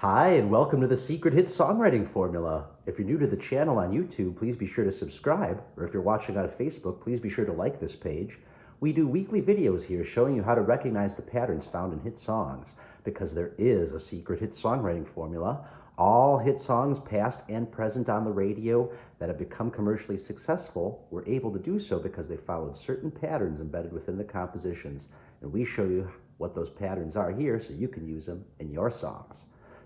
Hi, and welcome to the Secret Hit Songwriting Formula. If you're new to the channel on YouTube, please be sure to subscribe, or if you're watching on Facebook, please be sure to like this page. We do weekly videos here showing you how to recognize the patterns found in hit songs, because there is a secret hit songwriting formula. All hit songs, past and present on the radio, that have become commercially successful were able to do so because they followed certain patterns embedded within the compositions. And we show you what those patterns are here so you can use them in your songs.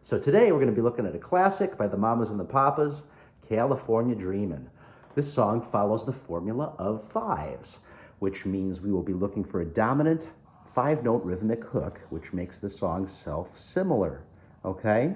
So today we're going to be looking at a classic by the Mamas and the Papas, California Dreamin'. This song follows the formula of fives, which means we will be looking for a dominant five-note rhythmic hook, which makes the song self-similar, okay?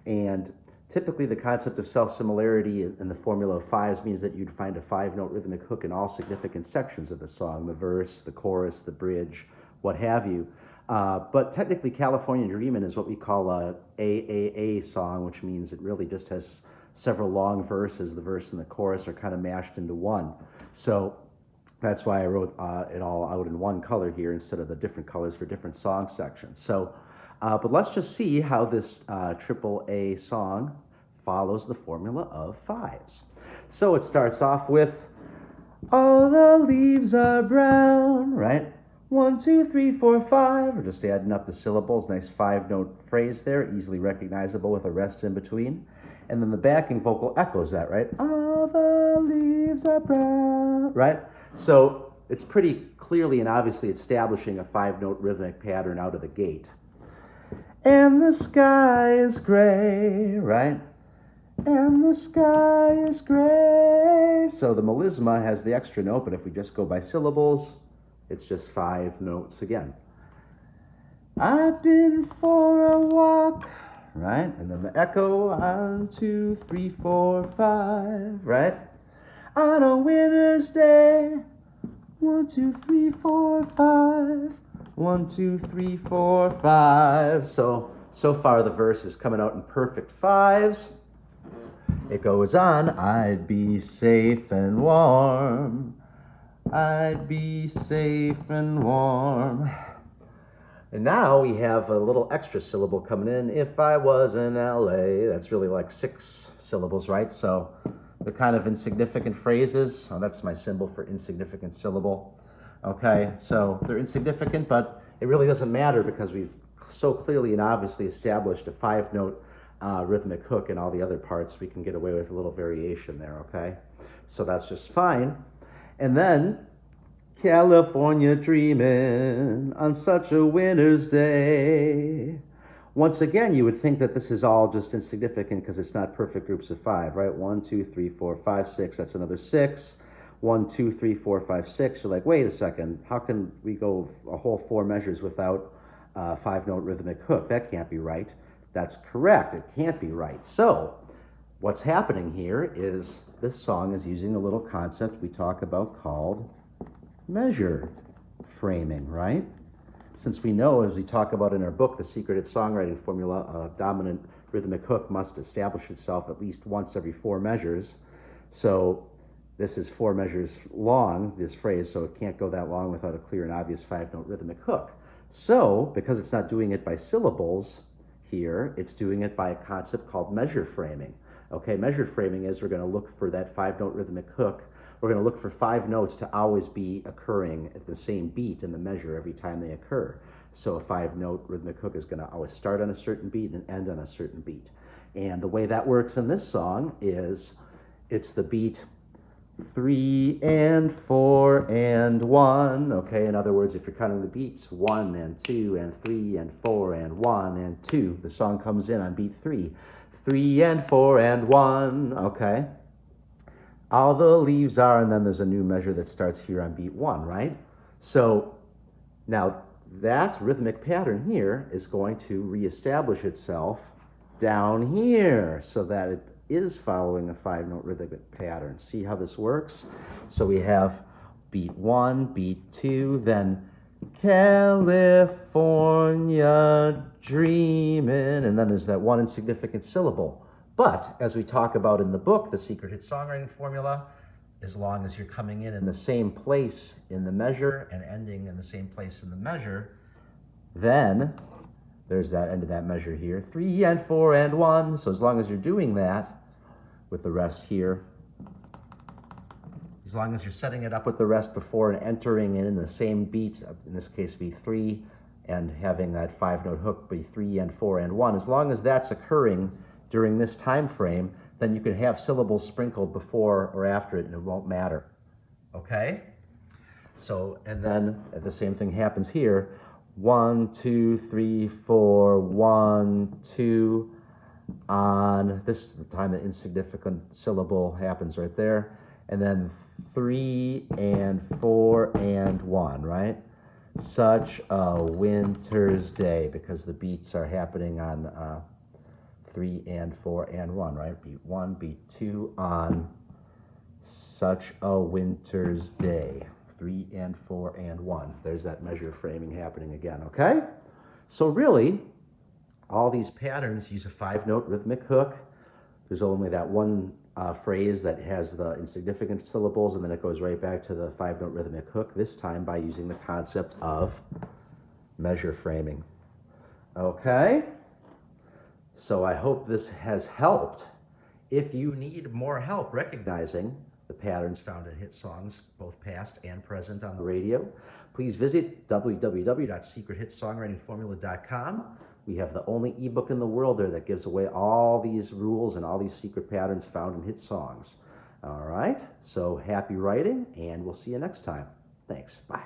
And typically the concept of self-similarity in the formula of fives means that you'd find a five-note rhythmic hook in all significant sections of the song, the verse, the chorus, the bridge, what have you. But technically, California Dreamin' is what we call a AAA song, which means it really just has several long verses. The verse and the chorus are kind of mashed into one. So that's why I wrote it all out in one color here instead of the different colors for different song sections. So, but let's just see how this AAA song follows the formula of fives. So it starts off with, all the leaves are brown, right? 1, 2, 3, 4, 5. We're just adding up the syllables. Nice five-note phrase there, easily recognizable with a rest in between. And then the backing vocal echoes that, right? All the leaves are brown, right? So it's pretty clearly and obviously establishing a five-note rhythmic pattern out of the gate. And the sky is gray, right? And the sky is gray. So the melisma has the extra note, but if we just go by syllables, it's just five notes again. I've been for a walk, right? And then the echo, 1, 2, 3, 4, 5, right? On a winter's day, 1, 2, 3, 4, 5. 1, 2, 3, 4, 5. So far the verse is coming out in perfect fives. It goes on, I'd be safe and warm. I'd be safe and warm. And now we have a little extra syllable coming in. If I was in LA, that's really like 6 syllables, right? So they're kind of insignificant phrases. Oh, that's my symbol for insignificant syllable. Okay, so they're insignificant, but it really doesn't matter because we've so clearly and obviously established a five-note rhythmic hook, and all the other parts we can get away with a little variation there, okay? So that's just fine. And then, California dreamin' on such a winter's day. Once again, you would think that this is all just insignificant because it's not perfect groups of 5, right? 1, 2, 3, 4, 5, 6. That's another 6. 1, 2, 3, 4, 5, 6. You're like, wait a second. How can we go a whole 4 measures without a five-note rhythmic hook? That can't be right. That's correct. It can't be right. So what's happening here is this song is using a little concept we talk about called measure framing, right? Since we know, as we talk about in our book, The Secret Hit Songwriting Formula, a dominant rhythmic hook must establish itself at least once every 4 measures. So this is 4 measures long, this phrase, so it can't go that long without a clear and obvious five-note rhythmic hook. So, because it's not doing it by syllables here, it's doing it by a concept called measure framing. Okay, measure framing is we're going to look for that five-note rhythmic hook. We're going to look for 5 notes to always be occurring at the same beat in the measure every time they occur. So a 5-note rhythmic hook is going to always start on a certain beat and end on a certain beat. And the way that works in this song is it's the beat 3 and 4 and 1. Okay, in other words, if you're counting the beats 1 and 2 and 3 and 4 and 1 and 2, the song comes in on beat 3. 3 and 4 and 1, okay? All the leaves are, and then there's a new measure that starts here on beat 1, right? So now that rhythmic pattern here is going to reestablish itself down here so that it is following a 5-note rhythmic pattern. See how this works? So we have beat 1, beat 2, then California dreamin', and then there's that one insignificant syllable. But as we talk about in the book, The Secret Hit Songwriting Formula, as long as you're coming in the same place in the measure and ending in the same place in the measure, then There's that end of that measure here. 3 and 4 and 1. So as long as you're doing that with the rest here, as long as you're setting it up with the rest before and entering in the same beat, in this case be 3, and having that 5-note hook be 3 and 4 and 1, as long as that's occurring during this time frame, then you can have syllables sprinkled before or after it and it won't matter. Okay? So, and then the same thing happens here. 1, 2, 3, 4, 1, 2, on. This is the time the insignificant syllable happens right there. And then 3 and 4 and 1, right? Such a winter's day, because the beats are happening on 3 and 4 and 1, right? Beat 1, beat 2 on such a winter's day. 3 and 4 and 1. There's that measure framing happening again, okay? So really, all these patterns use a 5-note rhythmic hook. There's only that one phrase that has the insignificant syllables, and then it goes right back to the 5-note rhythmic hook, this time by using the concept of measure framing. Okay? So I hope this has helped. If you need more help recognizing the patterns found in hit songs, both past and present on the radio, please visit www.secrethitsongwritingformula.com. We have the only ebook in the world there that gives away all these rules and all these secret patterns found in hit songs. All right, so happy writing, and we'll see you next time. Thanks. Bye.